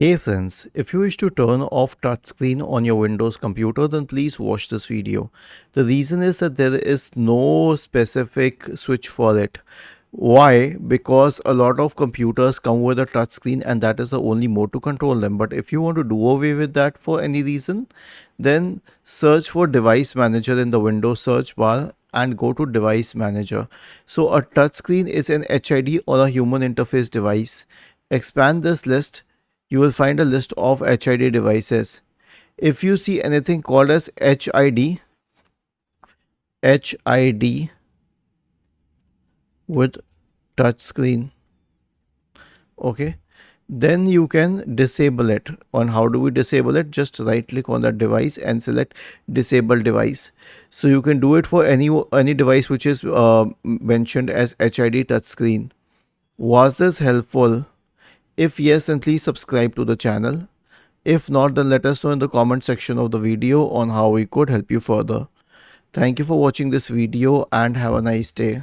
Hey friends, if you wish to turn off touchscreen on your Windows computer, then please watch this video. The reason is that there is no specific switch for it. Why? Because a lot of computers come with a touchscreen and that is the only mode to control them. But if you want to do away with that for any reason, then search for device manager in the Windows search bar and go to device manager. So a touchscreen is an HID or a human interface device. Expand this list, you will find a list of HID devices. If you see anything called as HID with touch screen, okay, then you can disable it. On how do we disable it? Just right click on that device and select disable device. So you can do it for any device which is mentioned as HID touchscreen. Was this helpful? If yes, then please subscribe to the channel. If not, then let us know in the comment section of the video on how we could help you further. Thank you for watching this video and have a nice day.